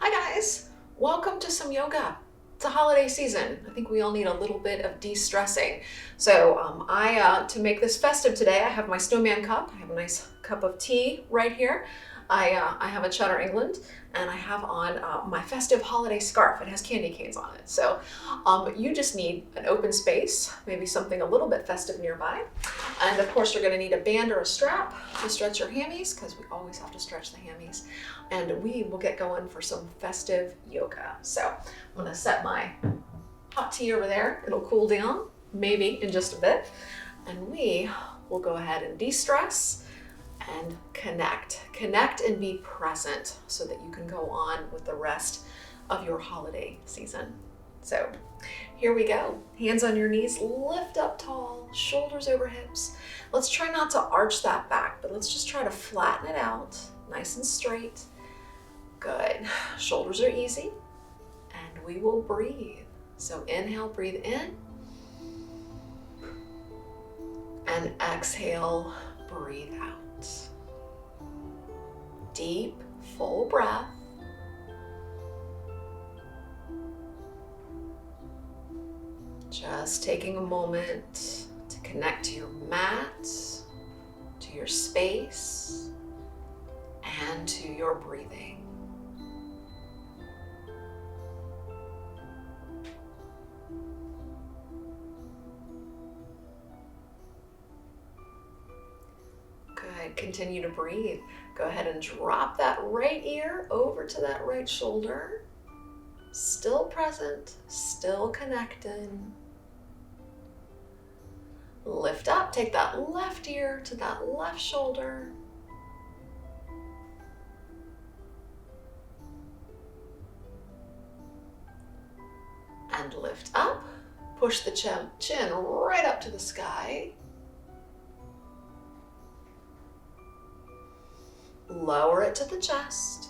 Hi guys, welcome to some yoga. It's a holiday season. I think we all need a little bit of de-stressing. To make this festive today, I have my snowman cup. I have a nice cup of tea right here. I have a Cheddar England, and I have on my festive holiday scarf. It has candy canes on it. You just need an open space, maybe something a little bit festive nearby. And of course, you're gonna need a band or a strap to stretch your hammies, because we always have to stretch the hammies. And we will get going for some festive yoga. So I'm gonna set my hot tea over there. It'll cool down, maybe in just a bit. And we will go ahead and de-stress and connect and be present so that you can go on with the rest of your holiday season. So here we go. Hands on your knees, lift up tall, shoulders over hips. Let's try not to arch that back, but let's just try to flatten it out, nice and straight. Good. Shoulders are easy, and we will breathe. So inhale, breathe in, and exhale, breathe out. Deep, full breath. Just taking a moment to connect to your mat, to your space, and to your breathing. Good. Continue to breathe. Go ahead and drop that right ear over to that right shoulder. Still present, still connected. Lift up, take that left ear to that left shoulder. And lift up, push the chin right up to the sky. Lower it to the chest.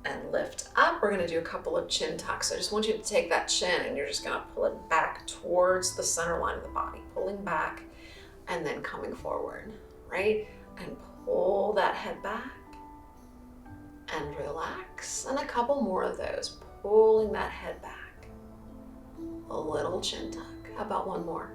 And lift up. We're going to do a couple of chin tucks. I just want you to take that chin and you're just going to pull it back towards the center line of the body, pulling back and then coming forward, right? And pull that head back and relax. And a couple more of those, pulling that head back. A little chin tuck. How about one more?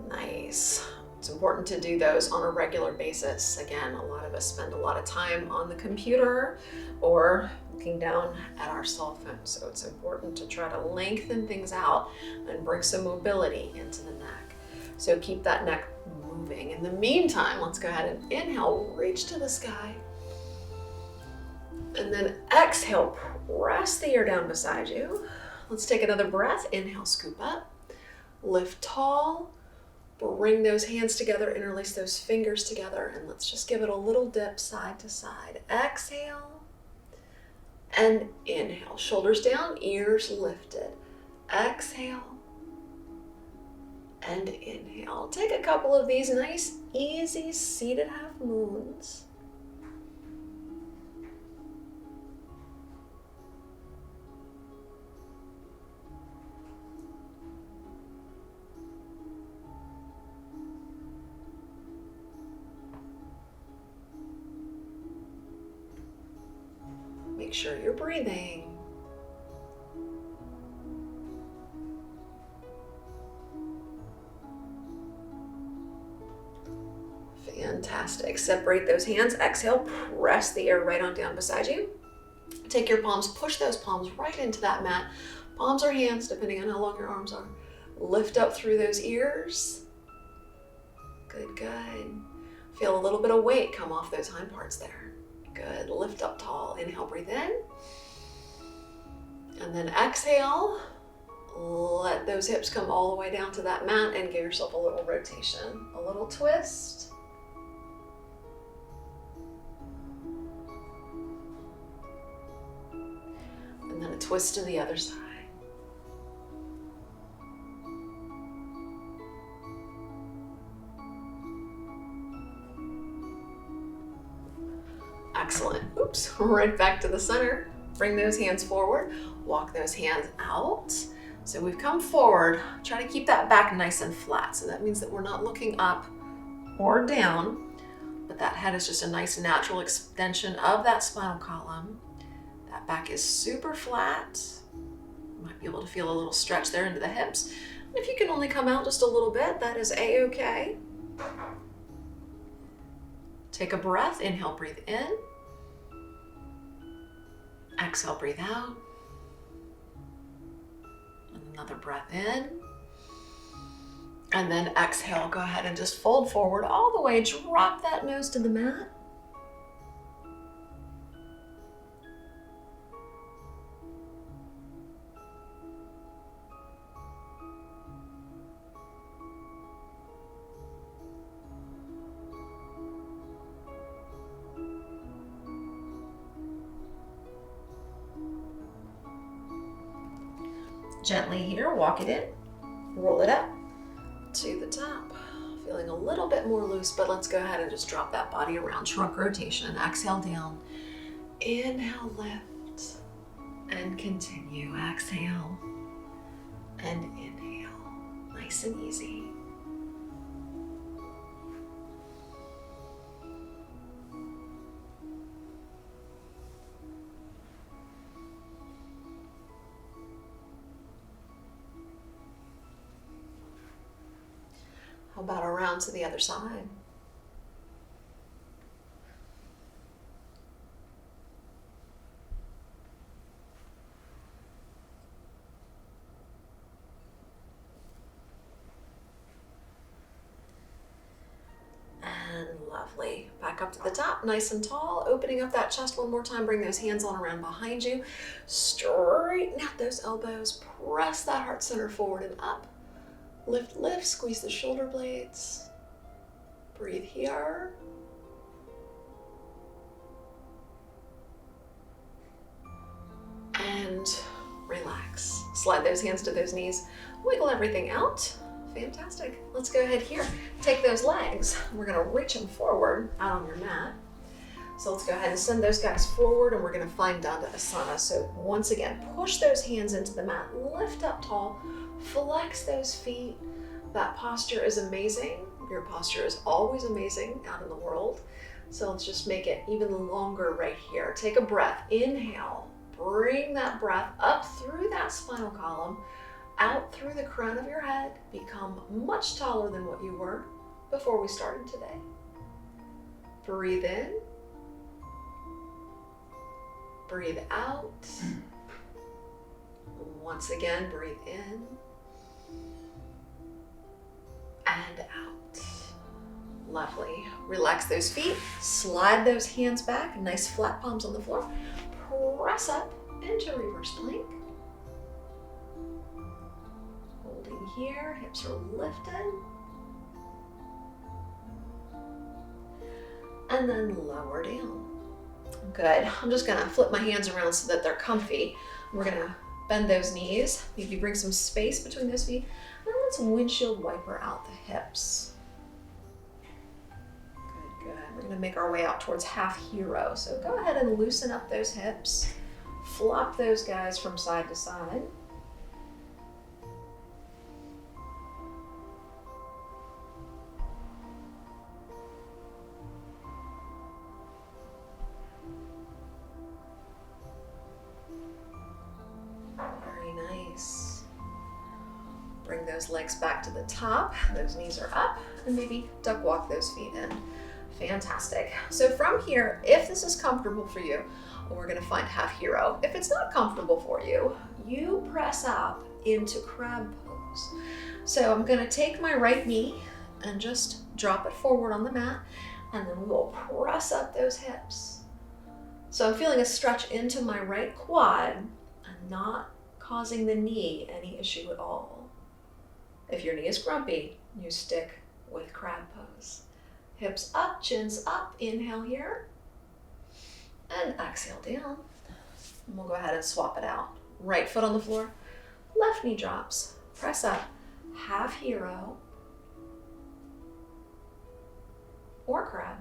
Nice. It's important to do those on a regular basis. Again, a lot of us spend a lot of time on the computer or looking down at our cell phone. So it's important to try to lengthen things out and bring some mobility into the neck. So keep that neck moving. In the meantime, let's go ahead and inhale, reach to the sky. And then exhale, press the ear down beside you. Let's take another breath. Inhale, scoop up. Lift tall. Bring those hands together, interlace those fingers together, and let's just give it a little dip side to side. Exhale and inhale. Shoulders down, ears lifted. Exhale and inhale. Take a couple of these nice, easy seated half moons. Make sure you're breathing. Fantastic. Separate those hands. Exhale, press the air right on down beside you. Take your palms, push those palms right into that mat. Palms or hands, depending on how long your arms are. Lift up through those ears. Good, good. Feel a little bit of weight come off those hind parts there. Good. Lift up tall. Inhale, breathe in. And then exhale. Let those hips come all the way down to that mat and give yourself a little rotation, a little twist. And then a twist to the other side. Excellent. Oops, right back to the center. Bring those hands forward, walk those hands out, So we've come forward. Try to keep that back nice and flat. So that means that we're not looking up or down, but that head is just a nice natural extension of that spinal column. That back is super flat. You might be able to feel a little stretch there into the hips. And if you can only come out just a little bit, that is a-okay. Take a breath. Inhale, breathe in. Exhale, breathe out. And another breath in. And then exhale, go ahead and just fold forward all the way. Drop that nose to the mat. Gently here, walk it in, roll it up to the top. Feeling a little bit more loose, but let's go ahead and just drop that body around. Trunk rotation, exhale down. Inhale, lift, and continue. Exhale, and inhale. Nice and easy. How about around to the other side? And lovely. Back up to the top, nice and tall. Opening up that chest one more time. Bring those hands on around behind you. Straighten out those elbows. Press that heart center forward and up. Lift, lift, squeeze the shoulder blades. Breathe here. And relax. Slide those hands to those knees. Wiggle everything out. Fantastic. Let's go ahead here. Take those legs. We're gonna reach them forward out on your mat. So let's go ahead and send those guys forward, and we're gonna find Dandasana. So once again, push those hands into the mat, lift up tall, flex those feet. That posture is amazing. Your posture is always amazing out in the world. So let's just make it even longer right here. Take a breath, inhale, bring that breath up through that spinal column, out through the crown of your head, become much taller than what you were before we started today. Breathe in, breathe out. Once again, breathe in and out. Lovely. Relax those feet, slide those hands back, nice flat palms on the floor. Press up into reverse plank. Holding here, hips are lifted. And then lower down. Good. I'm just gonna flip my hands around so that they're comfy. We're gonna bend those knees, maybe bring some space between those feet, and let's windshield wiper out the hips. Good, good. We're gonna make our way out towards half hero. So go ahead and loosen up those hips. Flop those guys from side to side. Bring those legs back to the top, those knees are up, and maybe duck walk those feet in. Fantastic. So from here, if this is comfortable for you, we're gonna find half hero. If it's not comfortable for you, you press up into crab pose. So I'm gonna take my right knee and just drop it forward on the mat, and then we will press up those hips. So I'm feeling a stretch into my right quad and not causing the knee any issue at all. If your knee is grumpy, you stick with crab pose. Hips up, chins up, inhale here, and exhale down. And we'll go ahead and swap it out. Right foot on the floor, left knee drops, press up, half hero, or crab.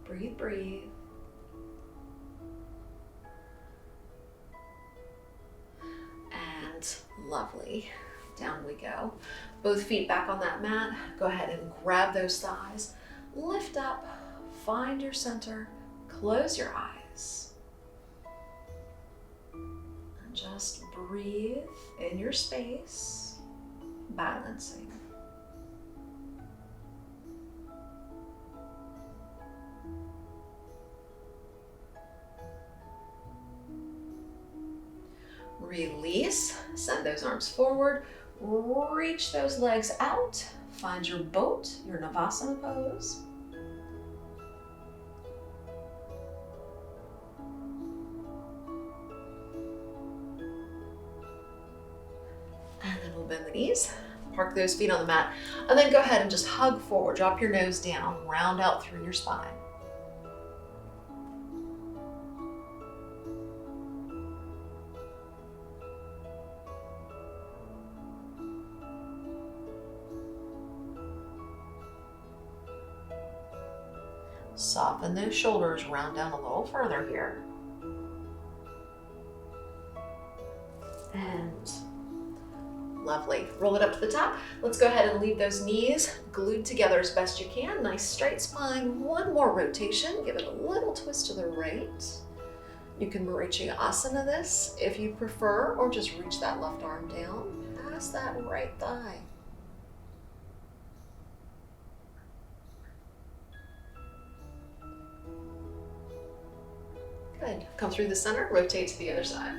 Breathe, breathe. And lovely. Down we go. Both feet back on that mat. Go ahead and grab those thighs. Lift up, find your center, close your eyes. And just breathe in your space, balancing. Release, send those arms forward, reach those legs out, find your boat, your Navasana pose. And then we'll bend the knees, park those feet on the mat, and then go ahead and just hug forward, drop your nose down, round out through your spine. Soften those shoulders, round down a little further here. And lovely. Roll it up to the top. Let's go ahead and leave those knees glued together as best you can. Nice straight spine. One more rotation. Give it a little twist to the right. You can Asana this if you prefer, or just reach that left arm down past that right thigh. Good. Come through the center, rotate to the other side.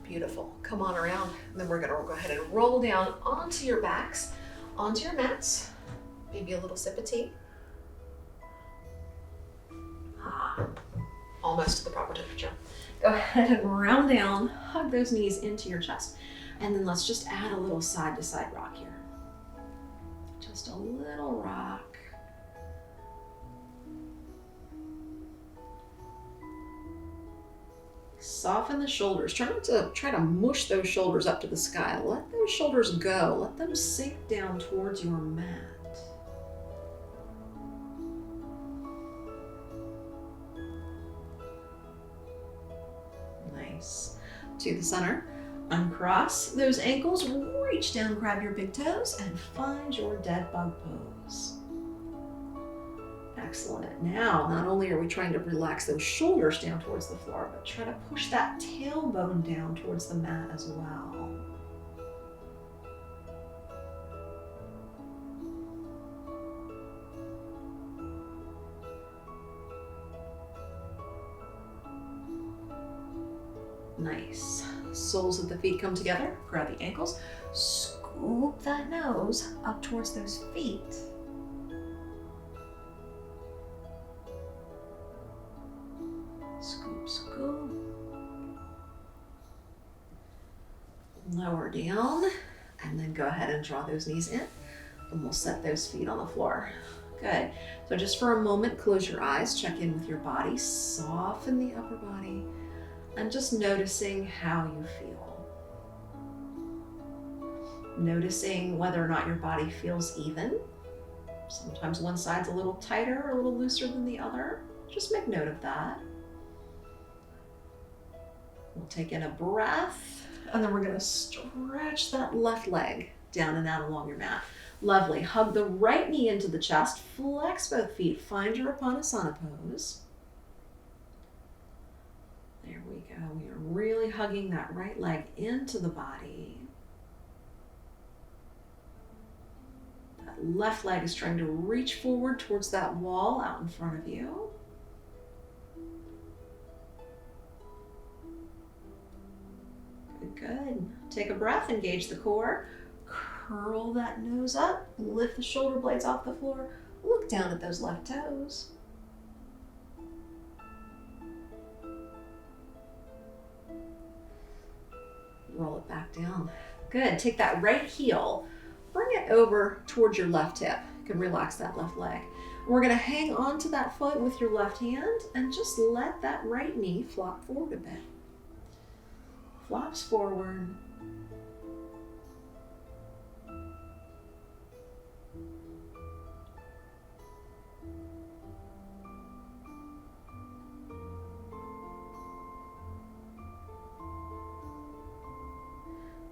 Beautiful. Come on around, and then we're going to go ahead and roll down onto your backs, onto your mats. Maybe a little sip of tea. Almost to the proper temperature. Go ahead and round down, hug those knees into your chest, and then let's just add a little side-to-side rock here. Just a little rock. Soften the shoulders. Try not to mush those shoulders up to the sky. Let those shoulders go. Let them sink down towards your mat. Nice. To the center. Uncross those ankles. Reach down, grab your big toes, and find your dead bug pose. Excellent. Now, not only are we trying to relax those shoulders down towards the floor, but try to push that tailbone down towards the mat as well. Nice. Soles of the feet come together. Grab the ankles. Scoop that nose up towards those feet. Scoop, scoop. Lower down, and then go ahead and draw those knees in, and we'll set those feet on the floor. Good. So just for a moment, close your eyes, check in with your body, soften the upper body, and just noticing how you feel. Noticing whether or not your body feels even. Sometimes one side's a little tighter or a little looser than the other. Just make note of that. We'll take in a breath, and then we're going to stretch that left leg down and out along your mat. Lovely. Hug the right knee into the chest, flex both feet, find your Appanasana pose. There we go. We are really hugging that right leg into the body. That left leg is trying to reach forward towards that wall out in front of you. Good. Take a breath, engage the core, curl that nose up, lift the shoulder blades off the floor, look down at those left toes. Roll it back down. Good. Take that right heel, bring it over towards your left hip. You can relax that left leg. We're going to hang on to that foot with your left hand and just let that right knee flop forward a bit. flops forward.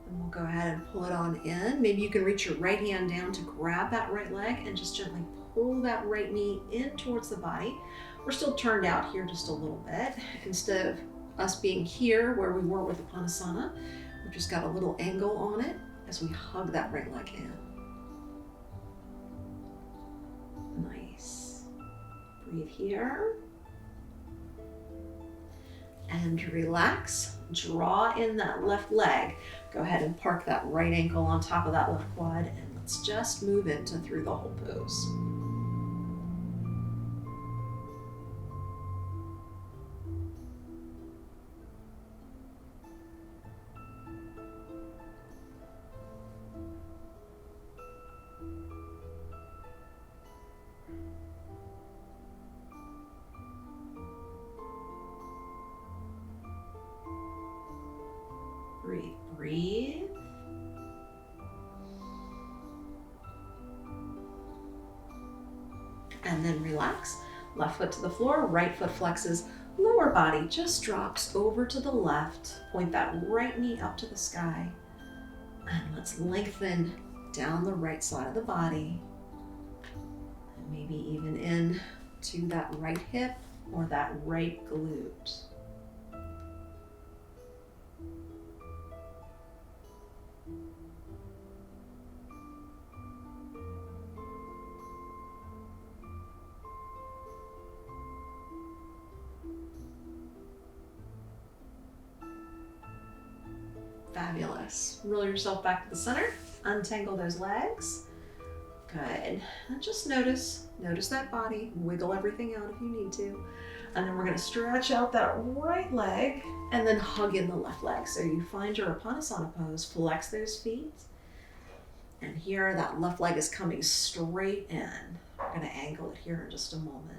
And we'll go ahead and pull it on in. Maybe you can reach your right hand down to grab that right leg and just gently pull that right knee in towards the body. We're still turned out here just a little bit. Instead of us being here where we were with Uttanasana, we've just got a little angle on it as we hug that right leg in. Nice. Breathe here. And relax. Draw in that left leg. Go ahead and park that right ankle on top of that left quad, and let's just move into through the whole pose. Breathe, breathe. And then relax. Left foot to the floor, right foot flexes, lower body just drops over to the left. Point that right knee up to the sky. And let's lengthen down the right side of the body. And maybe even in to that right hip or that right glute. Fabulous. Roll yourself back to the center. Untangle those legs. Good. And just notice that body. Wiggle everything out if you need to. And then we're going to stretch out that right leg and then hug in the left leg. So you find your Uttanasana pose. Flex those feet. And here that left leg is coming straight in. We're going to angle it here in just a moment.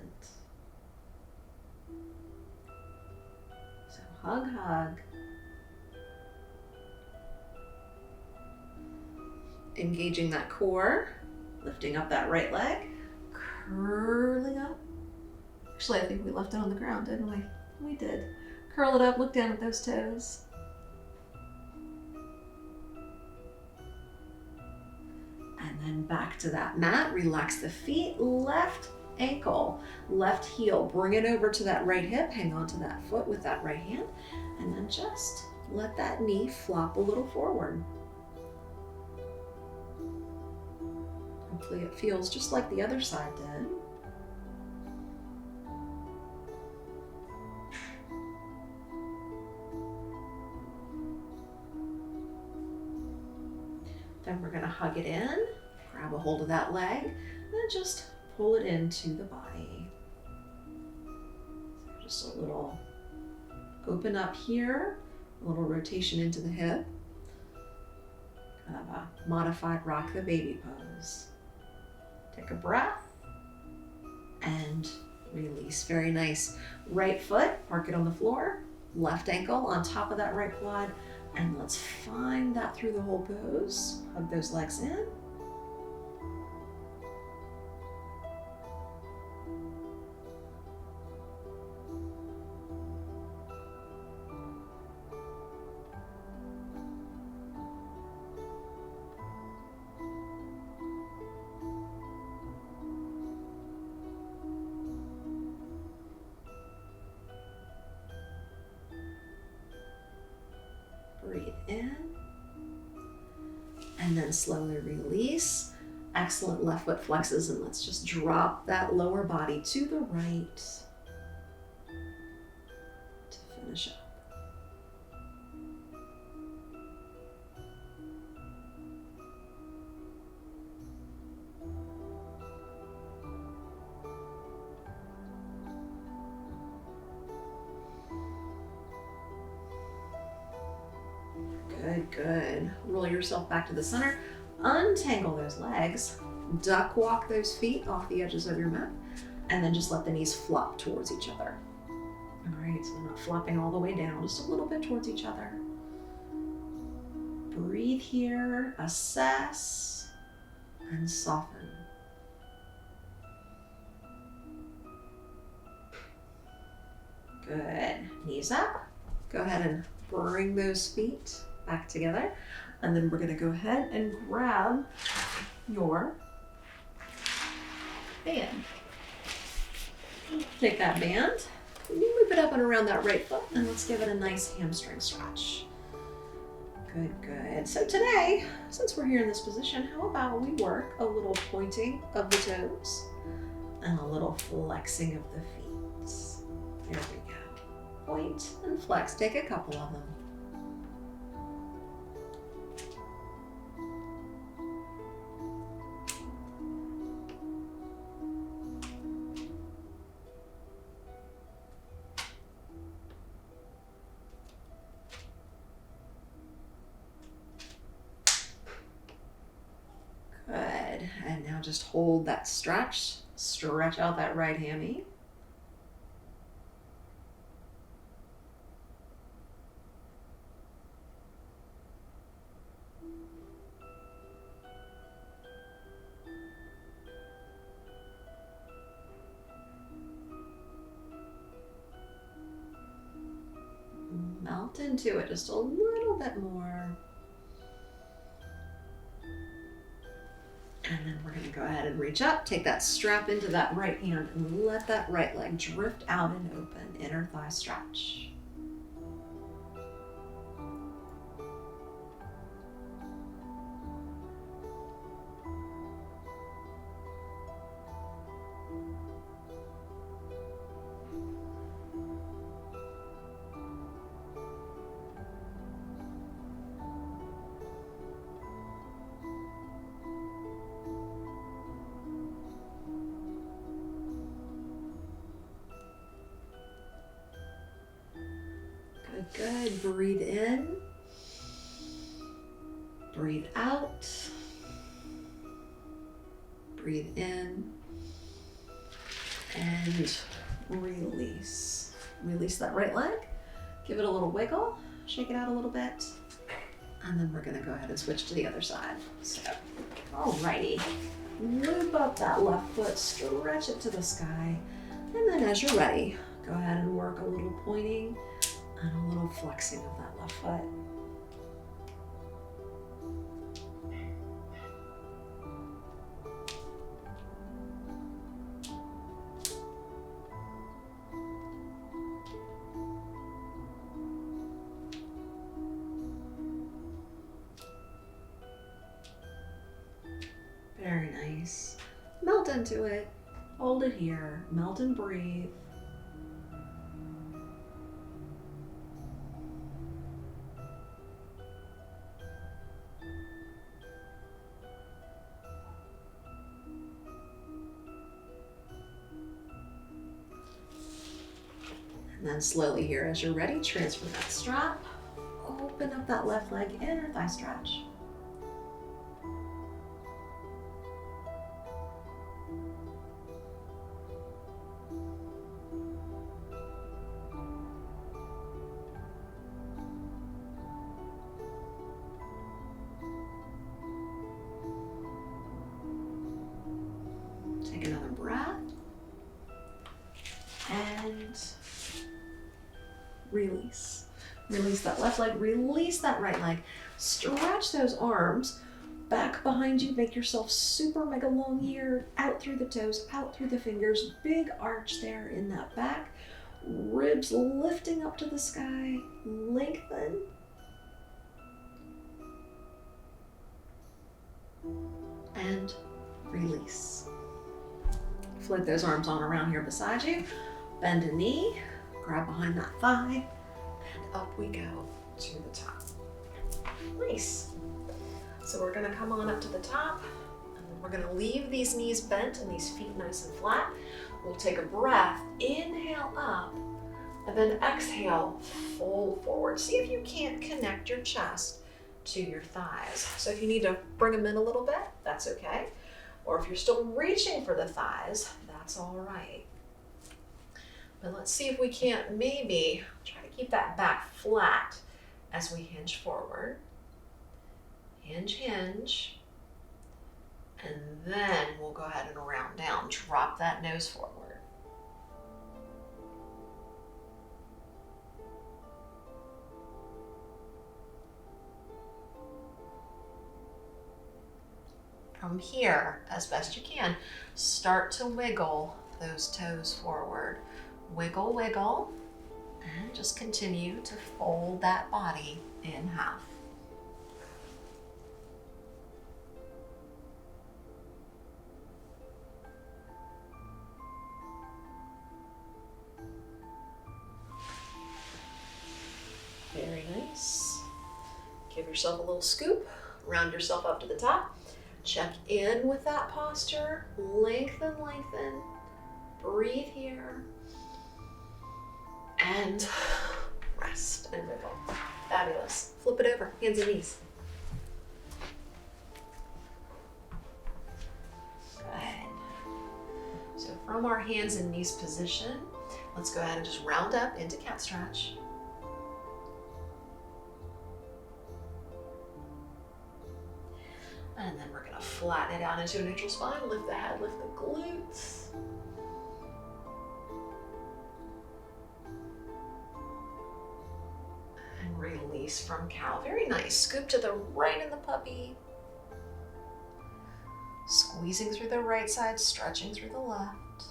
So hug, hug. Engaging that core, lifting up that right leg, curling up. Actually, I think we left it on the ground, didn't we? We did. Curl it up, look down at those toes. And then back to that mat, relax the feet, left ankle, left heel, bring it over to that right hip, hang on to that foot with that right hand, and then just let that knee flop a little forward. Hopefully it feels just like the other side did. Then we're going to hug it in, grab a hold of that leg, and then just pull it into the body. So just a little open up here, a little rotation into the hip. Kind of a modified rock the baby pose. Take a breath and release. Very nice. Right foot, park it on the floor. Left ankle on top of that right quad. And let's find that through the whole pose. Hug those legs in. Breathe in, and then slowly release. Excellent. Left foot flexes, and let's just drop that lower body to the right to finish up. Good, good. Roll yourself back to the center. Untangle those legs. Duck walk those feet off the edges of your mat. And then just let the knees flop towards each other. All right, so they're not flopping all the way down, just a little bit towards each other. breathe here, assess, and soften. Good. Knees up. Go ahead and bring those feet back together. And then we're going to go ahead and grab your band. Take that band, move it up and around that right foot, and let's give it a nice hamstring stretch. Good, good. So today, since we're here in this position, how about we work a little pointing of the toes and a little flexing of the feet. There we go. Point and flex. Take a couple of them. Good. And now just hold that stretch. Stretch out that right hammy. Melt into it just a little bit more. And then we're going to go ahead and reach up, take that strap into that right hand, and let that right leg drift out and open. Inner thigh stretch. Good. Breathe in. Breathe out. Breathe in. And release. Release that right leg. Give it a little wiggle. Shake it out a little bit. And then we're going to go ahead and switch to the other side. So, alrighty. Loop up that left foot. Stretch it to the sky. And then as you're ready, go ahead and work a little pointing and a little flexing of that left foot. Very nice. Melt into it. Hold it here. Melt and breathe. And then slowly here, as you're ready, transfer that strap. Open up that left leg, inner thigh stretch. Take another breath. And release. Release that left leg, release that right leg. Stretch those arms back behind you. Make yourself super mega long here. Out through the toes, out through the fingers. Big arch there in that back. Ribs lifting up to the sky. Lengthen. And release. Float those arms on around here beside you. Bend a knee. Grab behind that thigh. And up we go to the top. Nice. So we're gonna come on up to the top, and then we're gonna leave these knees bent and these feet nice and flat. We'll take a breath, inhale up, and then exhale, fold forward. See if you can't connect your chest to your thighs. So if you need to bring them in a little bit, that's okay. Or if you're still reaching for the thighs, that's all right. But let's see if we can't maybe try to keep that back flat as we hinge forward. hinge, hinge. And then we'll go ahead and round down. Drop that nose forward. From here, as best you can, start to wiggle those toes forward. Wiggle, wiggle, and just continue to fold that body in half. Very nice. Give yourself a little scoop, round yourself up to the top. Check in with that posture, lengthen, lengthen, breathe here, and rest and wiggle. Fabulous. Flip it over, hands and knees. Good. So from our hands and knees position, let's go ahead and just round up into cat stretch. And then we're gonna flatten it out into a neutral spine, lift the head, lift the glutes. And release from cow. Very nice. Scoop to the right in the puppy. Squeezing through the right side, stretching through the left.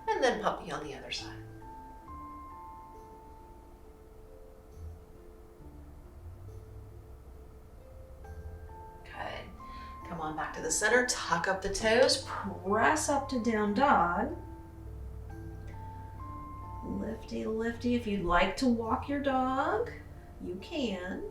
And then puppy on the other side. Come on back to the center, tuck up the toes, press up to down dog. Lifty, lifty. If you'd like to walk your dog, you can.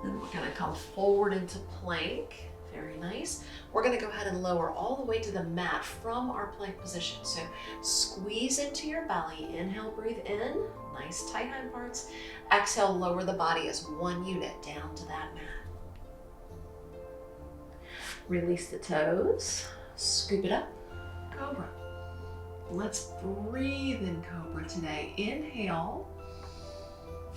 Then we're gonna come forward into plank. Very nice. We're gonna go ahead and lower all the way to the mat from our plank position. So squeeze into your belly. Inhale, breathe in. Nice tight hind parts. Exhale, lower the body as one unit down to that mat. Release the toes. Scoop it up. Cobra. Let's breathe in Cobra today. Inhale.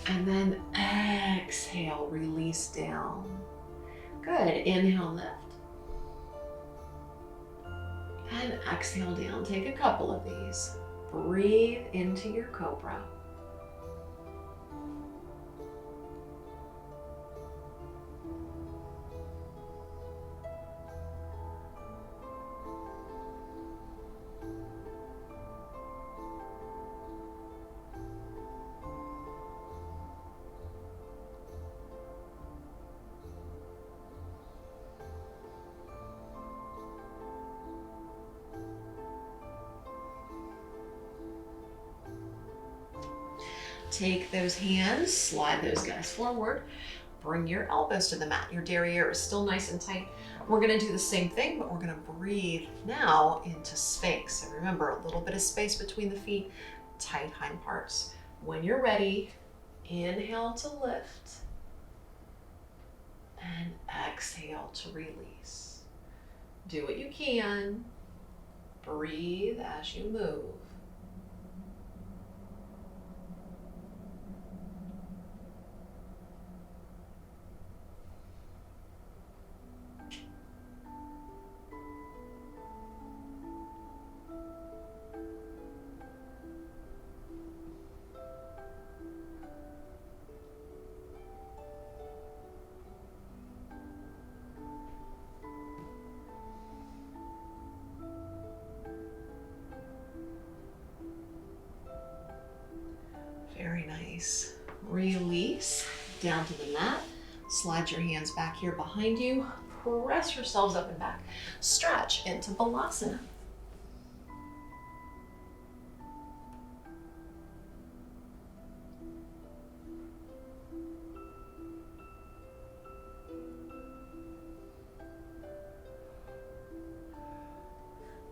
And then exhale, release down. Good. Inhale, lift. And exhale down. Take a couple of these. Breathe into your cobra. Take those hands, slide those guys forward, bring your elbows to the mat. Your derriere is still nice and tight. We're gonna do the same thing, but we're gonna breathe now into Sphinx. So remember, a little bit of space between the feet, tight hind parts. When you're ready, inhale to lift, and exhale to release. Do what you can. Breathe as you move. Very nice. Release down to the mat. Slide your hands back here behind you. Press yourselves up and back. Stretch into Balasana.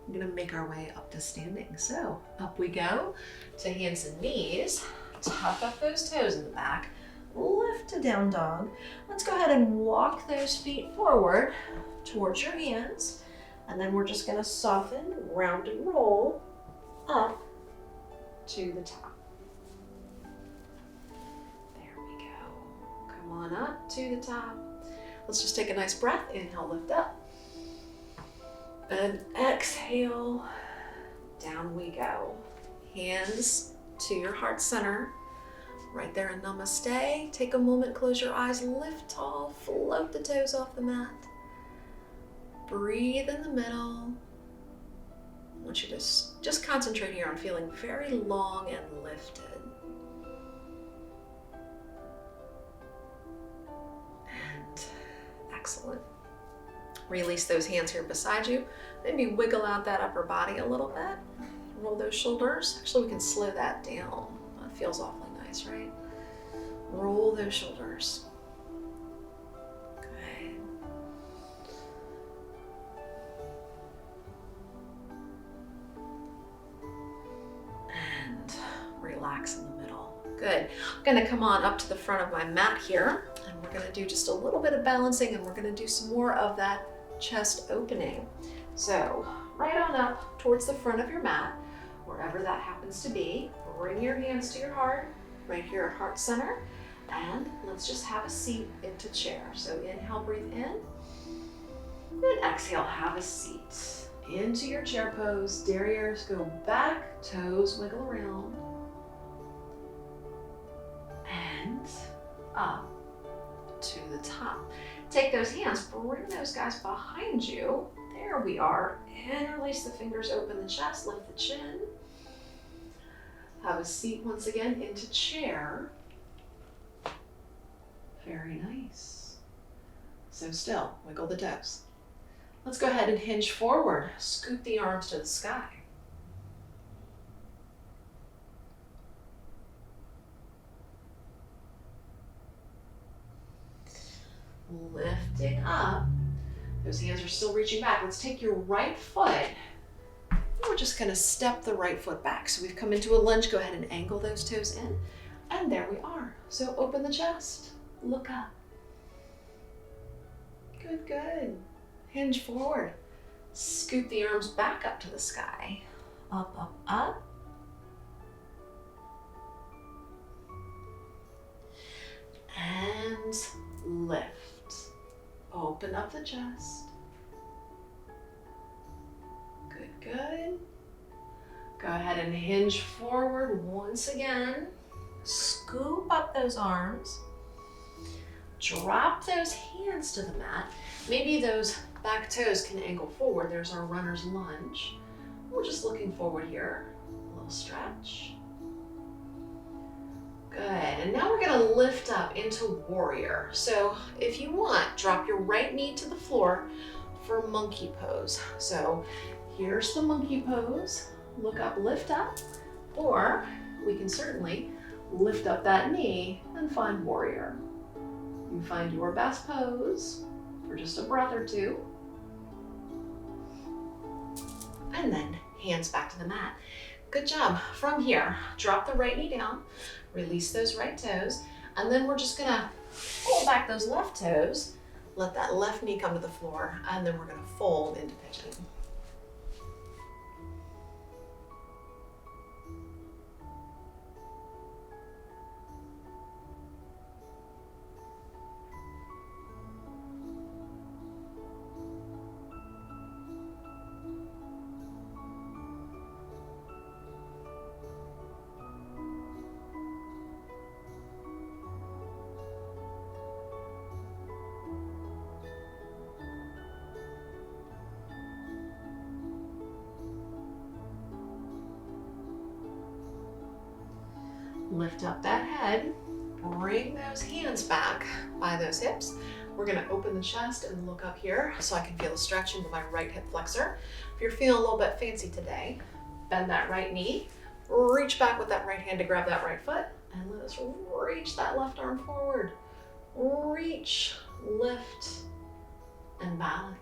We're gonna make our way up to standing. So up we go to hands and knees. Tuck up those toes in the back. Lift to down dog. Let's go ahead and walk those feet forward towards your hands. And then we're just gonna soften, round and roll up to the top. There we go. Come on up to the top. Let's just take a nice breath. Inhale, lift up. And exhale, down we go. Hands to your heart center. Right there in namaste. Take a moment, close your eyes, lift tall, float the toes off the mat. Breathe in the middle. I want you to just concentrate here on feeling very long and lifted. And excellent. Release those hands here beside you. Maybe wiggle out that upper body a little bit. Roll those shoulders. Actually, we can slow that down. That feels awfully nice, right? Roll those shoulders. Good. And relax in the middle. Good. I'm going to come on up to the front of my mat here, and we're going to do just a little bit of balancing, and we're going to do some more of that chest opening. So right on up towards the front of your mat, wherever that happens to be. Bring your hands to your heart, right here at heart center, and let's just have a seat into chair. So inhale, breathe in, and exhale, have a seat. Into your chair pose, derrieres go back, toes wiggle around, and up to the top. Take those hands, bring those guys behind you. There we are. Interlace the fingers, open the chest, lift the chin. Have a seat once again into chair. Very nice. So still, wiggle the toes. Let's go ahead and hinge forward. Scoop the arms to the sky. Lifting up. Those hands are still reaching back. Let's take your right foot. We're just going to step the right foot back. So we've come into a lunge. Go ahead and angle those toes in. And there we are. So open the chest. Look up. Good, good. Hinge forward. Scoop the arms back up to the sky. Up, up, up. And lift. Open up the chest. Good, good. Go ahead and hinge forward once again. Scoop up those arms. Drop those hands to the mat. Maybe those back toes can angle forward. There's our runner's lunge. We're just looking forward here. A little stretch. Good, and now we're gonna lift up into warrior. So if you want, drop your right knee to the floor for monkey pose. So here's the monkey pose. Look up, lift up, or we can certainly lift up that knee and find warrior. You find your best pose for just a breath or two. And then hands back to the mat. Good job. From here, drop the right knee down, release those right toes, and then we're just gonna pull back those left toes, let that left knee come to the floor, and then we're gonna fold into pigeon. Lift up that head, bring those hands back by those hips. We're gonna open the chest and look up here so I can feel a stretch into my right hip flexor. If you're feeling a little bit fancy today, bend that right knee, reach back with that right hand to grab that right foot, and let us reach that left arm forward. Reach, lift, and balance.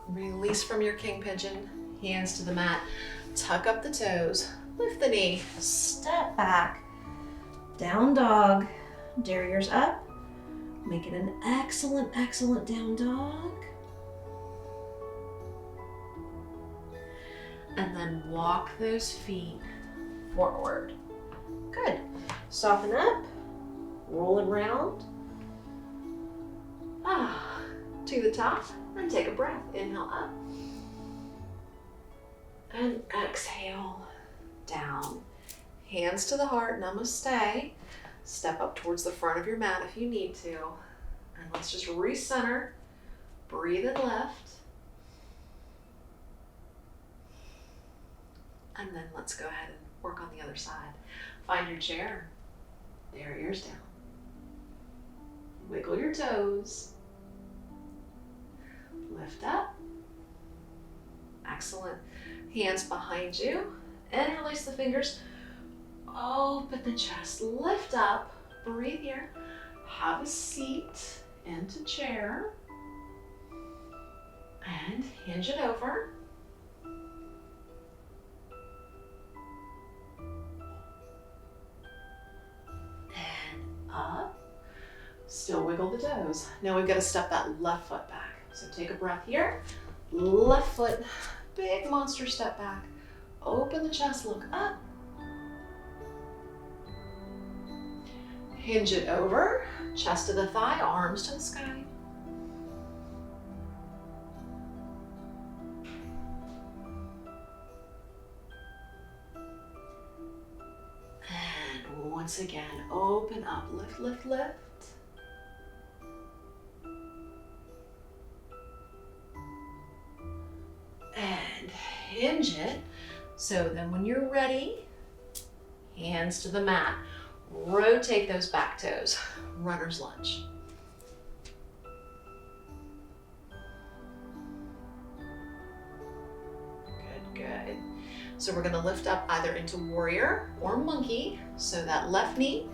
Release from your king pigeon, hands to the mat, tuck up the toes, lift the knee, step back, down dog, derrieres up, make it an excellent, excellent down dog, And then walk those feet forward. Good. Soften up, roll it around. To the top, and take a breath. Inhale up. And exhale down. Hands to the heart, namaste. Step up towards the front of your mat if you need to. And let's just recenter. Breathe and lift. And then let's go ahead and work on the other side. Find your chair. There, ears down. Wiggle your toes. Lift up. Excellent. Hands behind you. And release the fingers. Open the chest. Lift up. Breathe here. Have a seat into chair. And hinge it over. Up. Still wiggle the toes. Now we've got to step that left foot back. So take a breath here. Left foot, big monster step back. Open the chest, look up. Hinge it over. Chest to the thigh, arms to the sky. And once again, open up, lift, lift, lift. And hinge it. So then when you're ready, hands to the mat. Rotate those back toes. Runner's lunge. Good, good. So we're going to lift up either into warrior or monkey. So that left knee,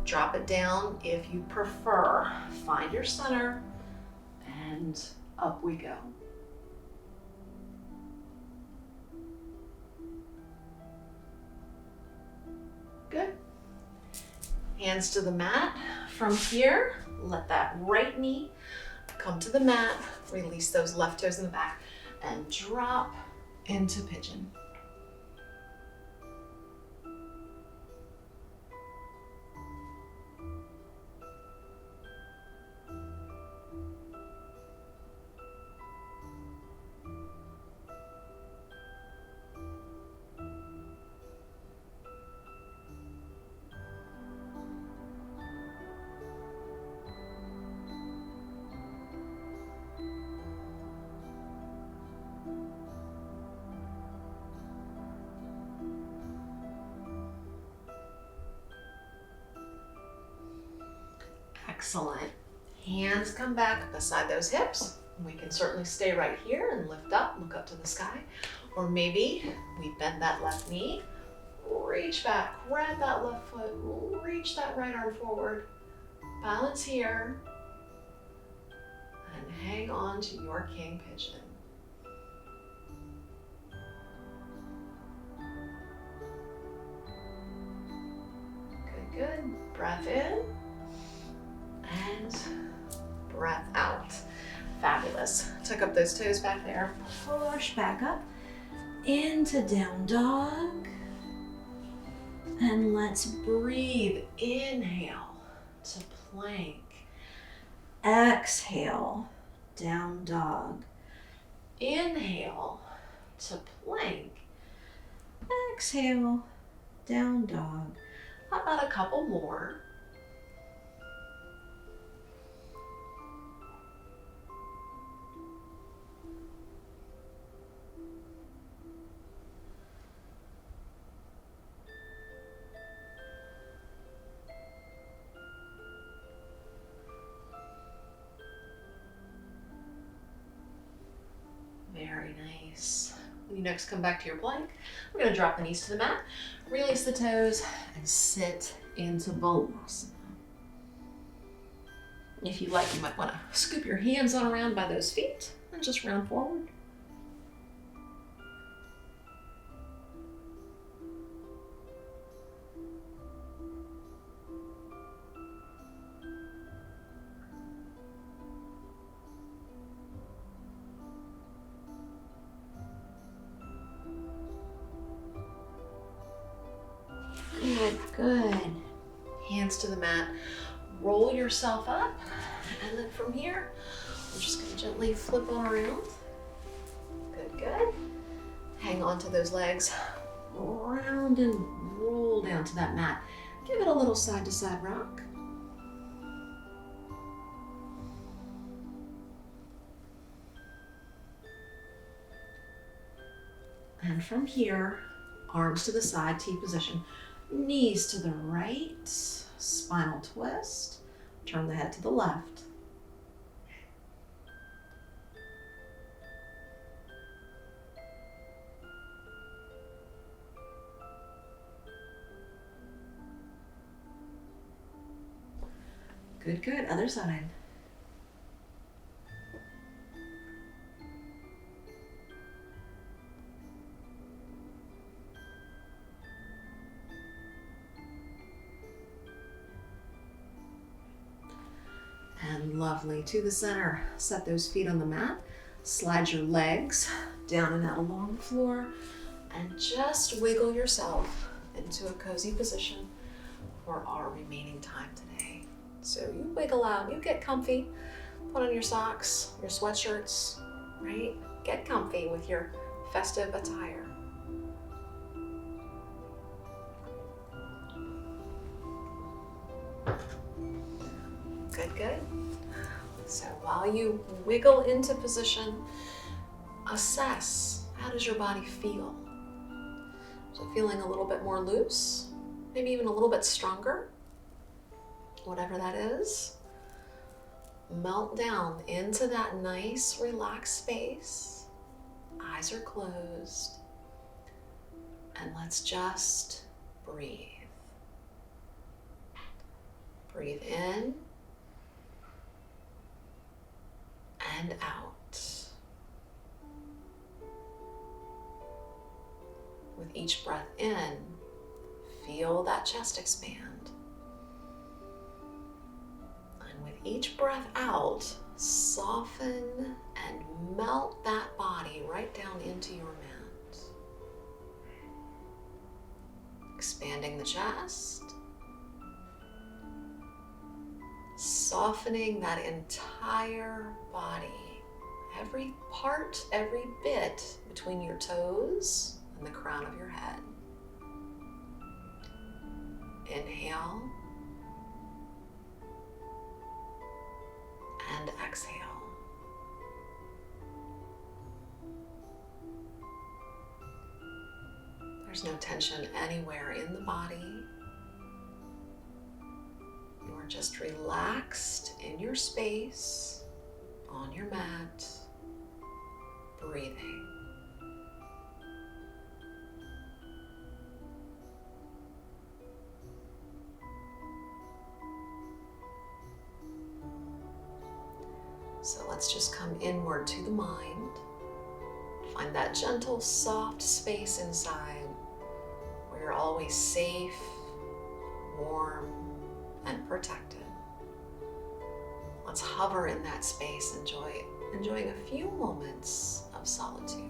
drop it down if you prefer. Find your center and up we go. Good. Hands to the mat. From here, let that right knee come to the mat. Release those left toes in the back and drop into pigeon. Excellent. Hands come back beside those hips. We can certainly stay right here and lift up, look up to the sky. Or maybe we bend that left knee, reach back, grab that left foot, reach that right arm forward. Balance here. And hang on to your king pigeon. Good, good. Breath in. And breath out. Fabulous. Tuck up those toes back there. Push back up into down dog. And let's breathe. Inhale to plank. Exhale, down dog. Inhale to plank. Exhale, down dog. How about a couple more? Very nice. When you next come back to your plank, we're going to drop the knees to the mat, release the toes, and sit into Balasana. If you like, you might want to scoop your hands on around by those feet and just round forward. to the mat. Roll yourself up, and then from here, I'm just going to gently flip on around. Good, good. Hang on to those legs. Round and roll down to that mat. Give it a little side-to-side rock. And from here, arms to the side, T position, knees to the right, spinal twist, turn the head to the left. Good, good, other side. And lovely, to the center. Set those feet on the mat. Slide your legs down and out along the floor. And just wiggle yourself into a cozy position for our remaining time today. So you wiggle out, you get comfy. Put on your socks, your sweatshirts, right? Get comfy with your festive attire. Good, good. So while you wiggle into position, assess, how does your body feel? Is it feeling a little bit more loose? Maybe even a little bit stronger? Whatever that is. Melt down into that nice, relaxed space. Eyes are closed. And let's just breathe. Breathe in and out. With each breath in, feel that chest expand. And with each breath out, soften and melt that body right down into your mat. Expanding the chest. Softening that entire body. Every part, every bit between your toes and the crown of your head. Inhale. And exhale. There's no tension anywhere in the body. You are just relaxed in your space, on your mat, breathing. So let's just come inward to the mind. Find that gentle, soft space inside where you're always safe, warm, and protected. Let's hover in that space, enjoying a few moments of solitude.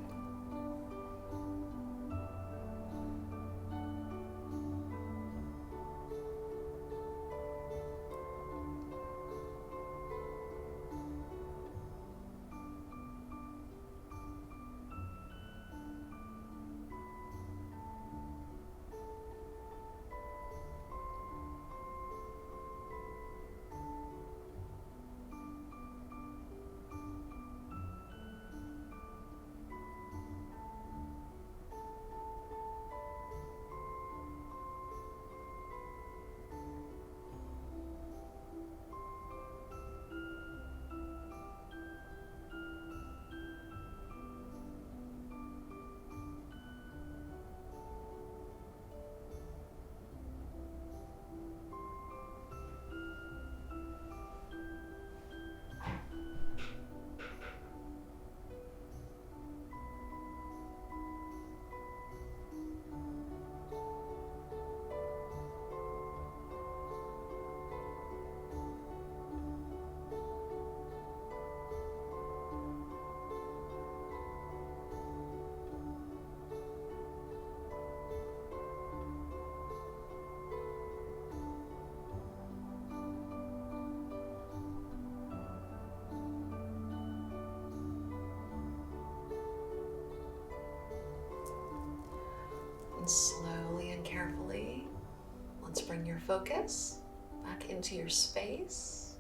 focus back into your space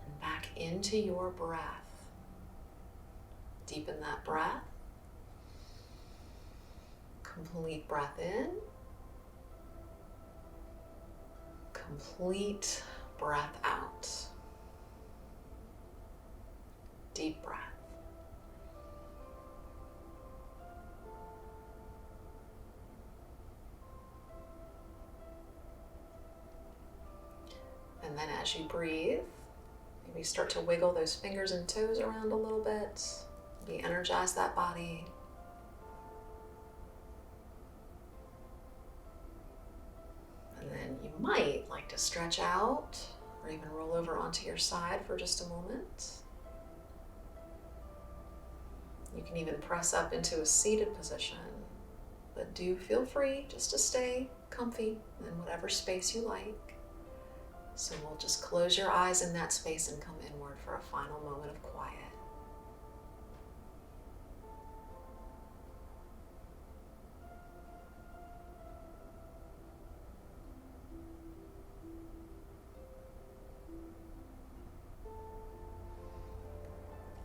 and back into your breath. Deepen that breath. Complete breath in. Complete breath out. Deep breath. And then as you breathe, maybe start to wiggle those fingers and toes around a little bit. Maybe energize that body. And then you might like to stretch out or even roll over onto your side for just a moment. You can even press up into a seated position, but do feel free just to stay comfy in whatever space you like. So we'll just close your eyes in that space and come inward for a final moment of quiet.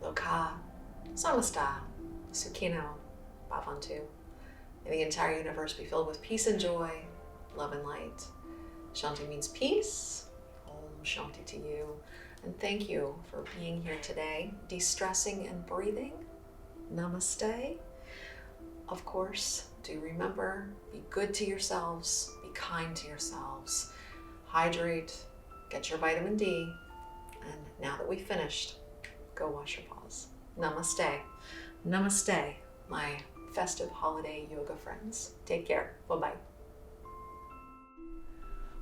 Loka, Samasta, Sukhino, Bhavantu. May the entire universe be filled with peace and joy, love and light. Shanti means peace. Om Shanti to you. And thank you for being here today, de-stressing and breathing. Namaste. Of course, do remember, be good to yourselves, be kind to yourselves, hydrate, get your vitamin D, and now that we've finished, go wash your paws. Namaste. Namaste, my festive holiday yoga friends. Take care. Bye-bye.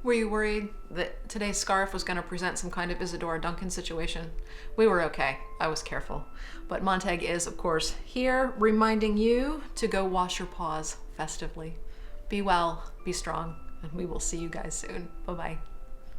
Were you worried that today's scarf was going to present some kind of Isadora Duncan situation? We were okay. I was careful. But Montag is, of course, here reminding you to go wash your paws festively. Be well, be strong, and we will see you guys soon. Bye-bye.